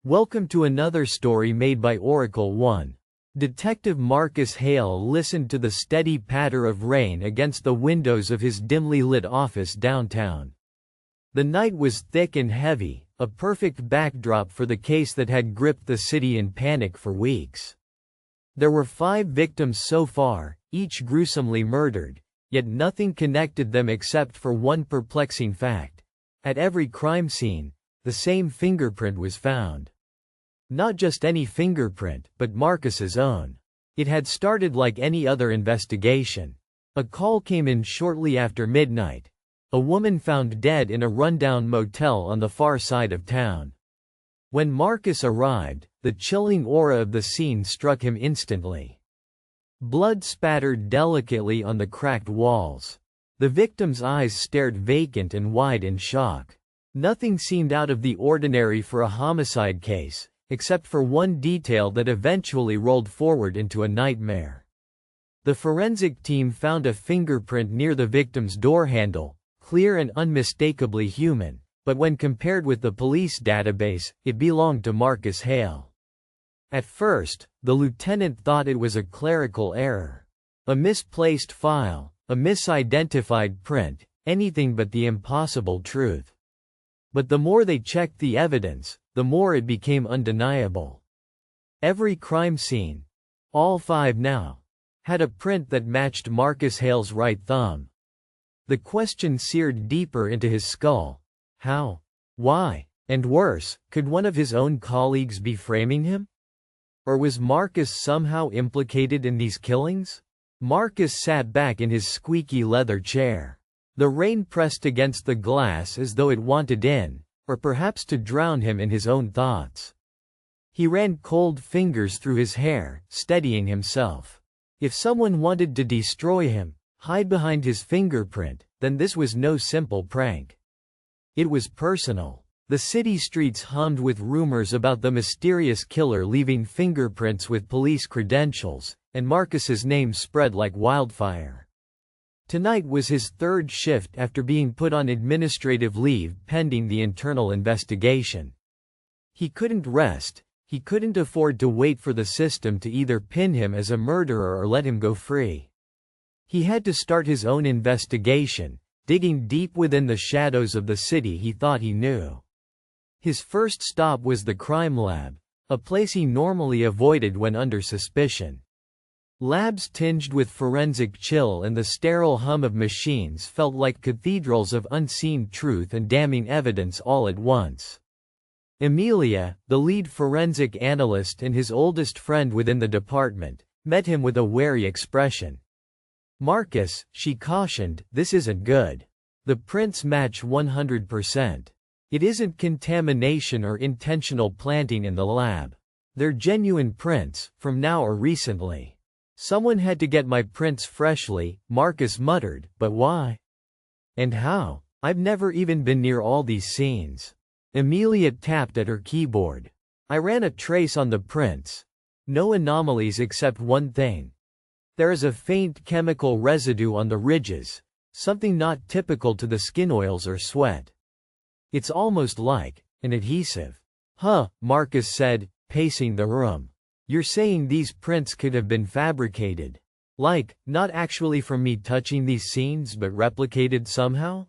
Welcome to another story made by Oracle 1. Detective Marcus Hale listened to the steady patter of rain against the windows of his dimly lit office downtown. The night was thick and heavy, a perfect backdrop for the case that had gripped the city in panic for weeks. There were 5 victims so far, each gruesomely murdered, yet nothing connected them except for one perplexing fact. At every crime scene, the same fingerprint was found. Not just any fingerprint, but Marcus's own. It had started like any other investigation. A call came in shortly after midnight. A woman found dead in a rundown motel on the far side of town. When Marcus arrived, the chilling aura of the scene struck him instantly. Blood spattered delicately on the cracked walls. The victim's eyes stared vacant and wide in shock. Nothing seemed out of the ordinary for a homicide case, except for one detail that eventually rolled forward into a nightmare. The forensic team found a fingerprint near the victim's door handle, clear and unmistakably human, but when compared with the police database, it belonged to Marcus Hale. At first, the lieutenant thought it was a clerical error. A misplaced file, a misidentified print, anything but the impossible truth. But the more they checked the evidence, the more it became undeniable. Every crime scene, all 5 now, had a print that matched Marcus Hale's right thumb. The question seared deeper into his skull. How? Why? And worse, could one of his own colleagues be framing him? Or was Marcus somehow implicated in these killings? Marcus sat back in his squeaky leather chair. The rain pressed against the glass as though it wanted in, or perhaps to drown him in his own thoughts. He ran cold fingers through his hair, steadying himself. If someone wanted to destroy him, hide behind his fingerprint, then this was no simple prank. It was personal. The city streets hummed with rumors about the mysterious killer leaving fingerprints with police credentials, and Marcus's name spread like wildfire. Tonight was his 3rd shift after being put on administrative leave pending the internal investigation. He couldn't rest. He couldn't afford to wait for the system to either pin him as a murderer or let him go free. He had to start his own investigation, digging deep within the shadows of the city he thought he knew. His first stop was the crime lab, a place he normally avoided when under suspicion. Labs tinged with forensic chill and the sterile hum of machines felt like cathedrals of unseen truth and damning evidence all at once. Emilia, the lead forensic analyst and his oldest friend within the department, met him with a wary expression. "Marcus," she cautioned, "this isn't good. The prints match 100%. It isn't contamination or intentional planting in the lab. They're genuine prints, from now or recently." "Someone had to get my prints freshly," Marcus muttered, "but why? And how? I've never even been near all these scenes." Emilia tapped at her keyboard. "I ran a trace on the prints. No anomalies except one thing. There is a faint chemical residue on the ridges, something not typical to the skin oils or sweat. It's almost like an adhesive." "Huh," Marcus said, pacing the room. "You're saying these prints could have been fabricated? Like, not actually from me touching these scenes but replicated somehow?"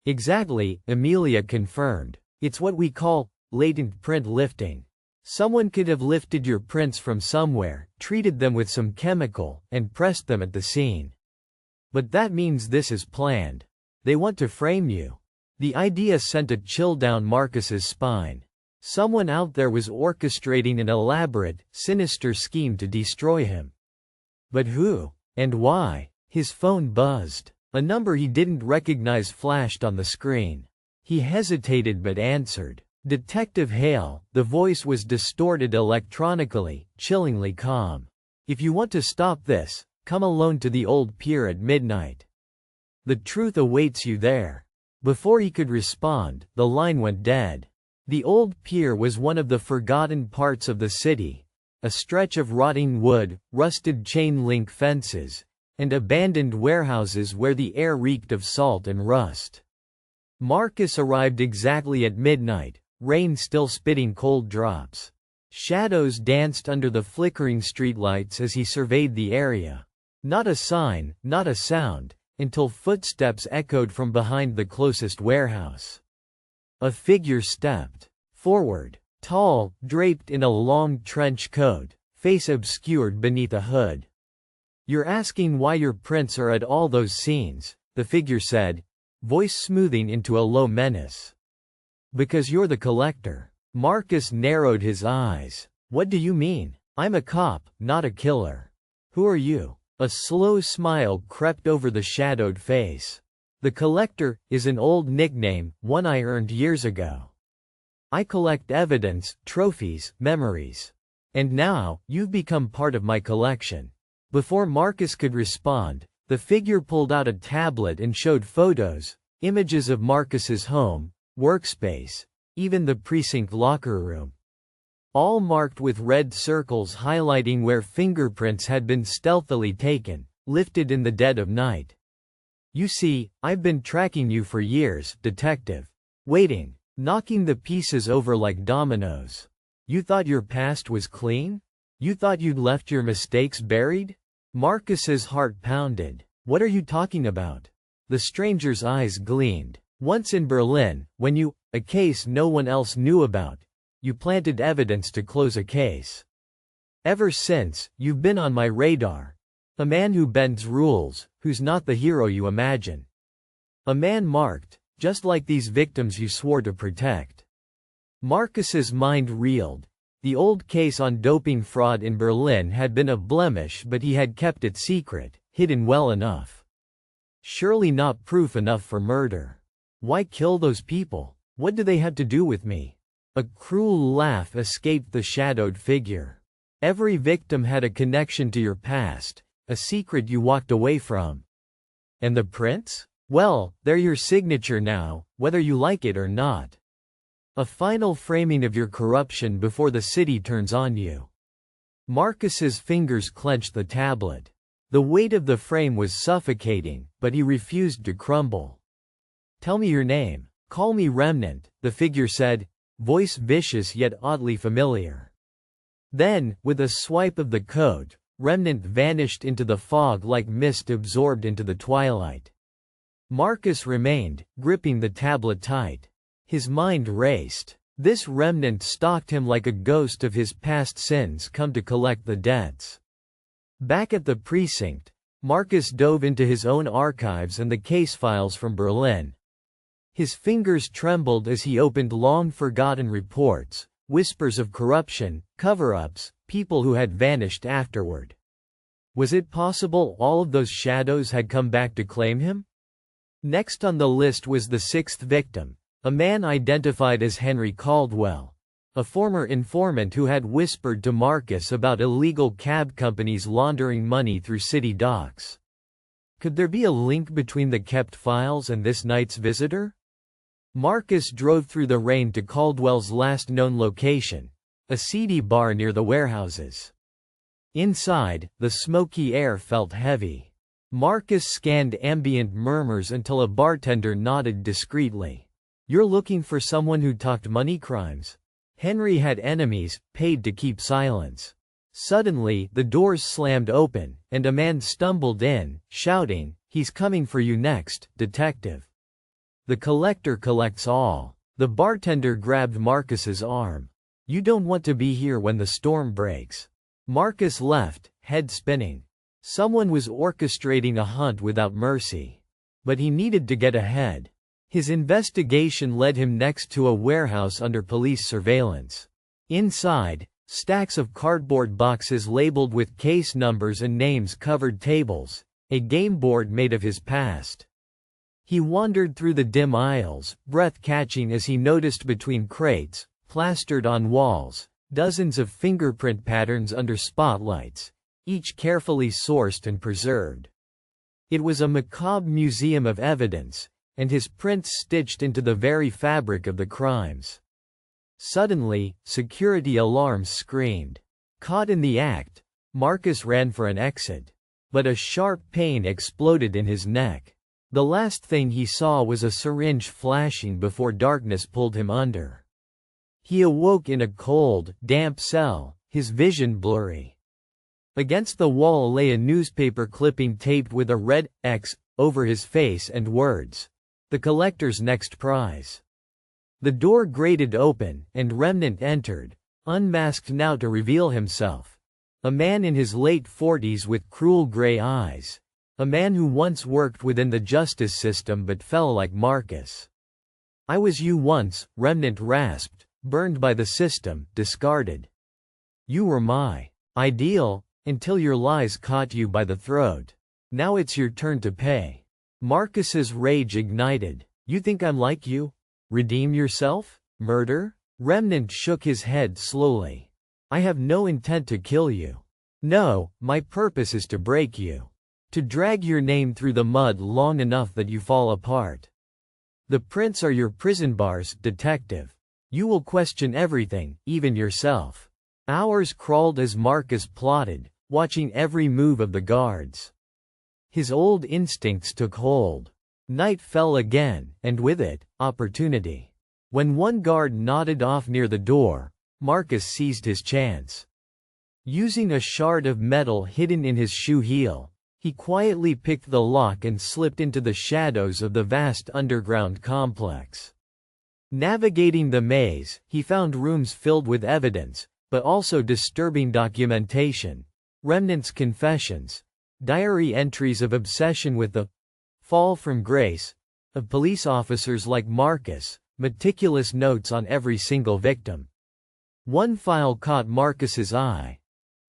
"Exactly," Emilia confirmed. "It's what we call latent print lifting. Someone could have lifted your prints from somewhere, treated them with some chemical, and pressed them at the scene. But that means this is planned. They want to frame you." The idea sent a chill down Marcus's spine. Someone out there was orchestrating an elaborate, sinister scheme to destroy him. But who? And why? His phone buzzed. A number he didn't recognize flashed on the screen. He hesitated but answered. Detective Hale. The voice was distorted electronically, chillingly calm. "If you want to stop this, come alone to the old pier at midnight. The truth awaits you there." Before he could respond, the line went dead. The old pier was one of the forgotten parts of the city, a stretch of rotting wood, rusted chain-link fences, and abandoned warehouses where the air reeked of salt and rust. Marcus arrived exactly at midnight, rain still spitting cold drops. Shadows danced under the flickering streetlights as he surveyed the area. Not a sign, not a sound, until footsteps echoed from behind the closest warehouse. A figure stepped forward, tall, draped in a long trench coat, face obscured beneath a hood. "You're asking why your prints are at all those scenes," the figure said, voice smoothing into a low menace. "Because you're the collector." Marcus narrowed his eyes. "What do you mean? I'm a cop, not a killer." "Who are you?" A slow smile crept over the shadowed face. "The collector is an old nickname, one I earned years ago. I collect evidence, trophies, memories. And now, you've become part of my collection." Before Marcus could respond, the figure pulled out a tablet and showed photos, images of Marcus's home, workspace, even the precinct locker room. All marked with red circles highlighting where fingerprints had been stealthily taken, lifted in the dead of night. "You see, I've been tracking you for years, detective. Waiting, knocking the pieces over like dominoes. You thought your past was clean? You thought you'd left your mistakes buried?" Marcus's heart pounded. "What are you talking about?" The stranger's eyes gleamed. "Once in Berlin, when you, a case no one else knew about, you planted evidence to close a case. Ever since, you've been on my radar. A man who bends rules, who's not the hero you imagine. A man marked, just like these victims you swore to protect." Marcus's mind reeled. The old case on doping fraud in Berlin had been a blemish, but he had kept it secret, hidden well enough. Surely not proof enough for murder. "Why kill those people? What do they have to do with me?" A cruel laugh escaped the shadowed figure. "Every victim had a connection to your past, a secret you walked away from. And the prints? Well, they're your signature now, whether you like it or not. A final framing of your corruption before the city turns on you." Marcus's fingers clenched the tablet. The weight of the frame was suffocating, but he refused to crumble. "Tell me your name." "Call me Remnant," the figure said, voice vicious yet oddly familiar. Then, with a swipe of the coat, Remnant vanished into the fog like mist absorbed into the twilight. Marcus remained, gripping the tablet tight. His mind raced. This Remnant stalked him like a ghost of his past sins come to collect the debts. Back at the precinct, Marcus dove into his own archives and the case files from Berlin. His fingers trembled as he opened long-forgotten reports, whispers of corruption, cover-ups, people who had vanished afterward. Was it possible all of those shadows had come back to claim him? Next on the list was the sixth victim, a man identified as Henry Caldwell, a former informant who had whispered to Marcus about illegal cab companies laundering money through city docks. Could there be a link between the kept files and this night's visitor? Marcus drove through the rain to Caldwell's last known location, a seedy bar near the warehouses. Inside, the smoky air felt heavy. Marcus scanned ambient murmurs until a bartender nodded discreetly. "You're looking for someone who talked money crimes?" Henry had enemies, paid to keep silence. Suddenly, the doors slammed open, and a man stumbled in, shouting, "He's coming for you next, detective. The collector collects all." The bartender grabbed Marcus's arm. "You don't want to be here when the storm breaks." Marcus left, head spinning. Someone was orchestrating a hunt without mercy. But he needed to get ahead. His investigation led him next to a warehouse under police surveillance. Inside, stacks of cardboard boxes labeled with case numbers and names covered tables, a game board made of his past. He wandered through the dim aisles, breath-catching as he noticed between crates, plastered on walls, dozens of fingerprint patterns under spotlights, each carefully sourced and preserved. It was a macabre museum of evidence, and his prints stitched into the very fabric of the crimes. Suddenly, security alarms screamed. Caught in the act, Marcus ran for an exit. But a sharp pain exploded in his neck. The last thing he saw was a syringe flashing before darkness pulled him under. He awoke in a cold, damp cell, his vision blurry. Against the wall lay a newspaper clipping taped with a red X over his face and words, "The collector's next prize." The door grated open, and Remnant entered, unmasked now to reveal himself. A man in his late 40s with cruel gray eyes. A man who once worked within the justice system but fell like Marcus. "I was you once," Remnant rasped, burned by the system, discarded. "You were my ideal, until your lies caught you by the throat. Now it's your turn to pay." Marcus's rage ignited. "You think I'm like you? Redeem yourself? Murder?" Remnant shook his head slowly. "I have no intent to kill you. No, my purpose is to break you. To drag your name through the mud long enough that you fall apart. The prints are your prison bars, detective. You will question everything, even yourself." Hours crawled as Marcus plotted, watching every move of the guards. His old instincts took hold. Night fell again, and with it, opportunity. When one guard nodded off near the door, Marcus seized his chance. Using a shard of metal hidden in his shoe heel, he quietly picked the lock and slipped into the shadows of the vast underground complex. Navigating the maze, he found rooms filled with evidence, but also disturbing documentation. Remnant's confessions, diary entries of obsession with the fall from grace of police officers like Marcus, meticulous notes on every single victim. One file caught Marcus's eye.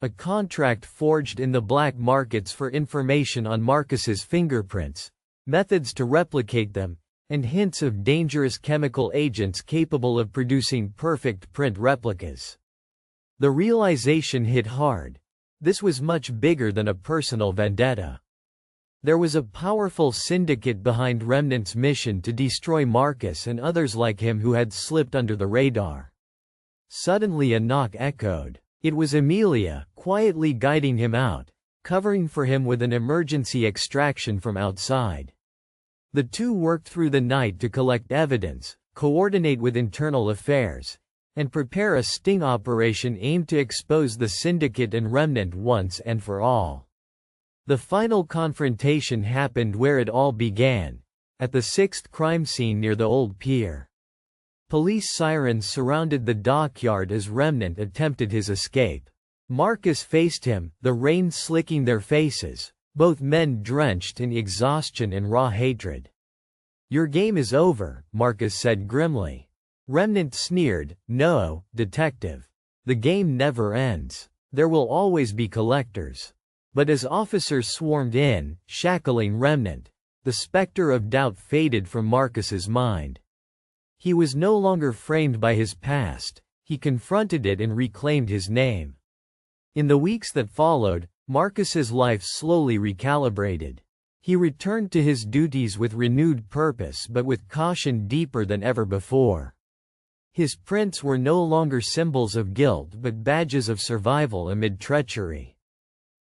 A contract forged in the black markets for information on Marcus's fingerprints, methods to replicate them, and hints of dangerous chemical agents capable of producing perfect print replicas. The realization hit hard. This was much bigger than a personal vendetta. There was a powerful syndicate behind Remnant's mission to destroy Marcus and others like him who had slipped under the radar. Suddenly a knock echoed. It was Amelia, quietly guiding him out, covering for him with an emergency extraction from outside. The two worked through the night to collect evidence, coordinate with internal affairs, and prepare a sting operation aimed to expose the syndicate and Remnant once and for all. The final confrontation happened where it all began, at the 6th crime scene near the old pier. Police sirens surrounded the dockyard as Remnant attempted his escape. Marcus faced him, the rain slicking their faces, both men drenched in exhaustion and raw hatred. "Your game is over," Marcus said grimly. Remnant sneered, "No, detective. The game never ends. There will always be collectors." But as officers swarmed in, shackling Remnant, the specter of doubt faded from Marcus's mind. He was no longer framed by his past, he confronted it and reclaimed his name. In the weeks that followed, Marcus's life slowly recalibrated. He returned to his duties with renewed purpose but with caution deeper than ever before. His prints were no longer symbols of guilt but badges of survival amid treachery.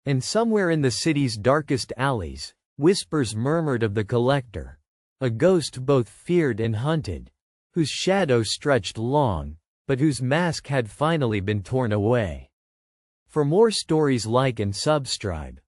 And somewhere in the city's darkest alleys, whispers murmured of the collector, a ghost both feared and hunted, whose shadow stretched long, but whose mask had finally been torn away. For more stories, like and subscribe.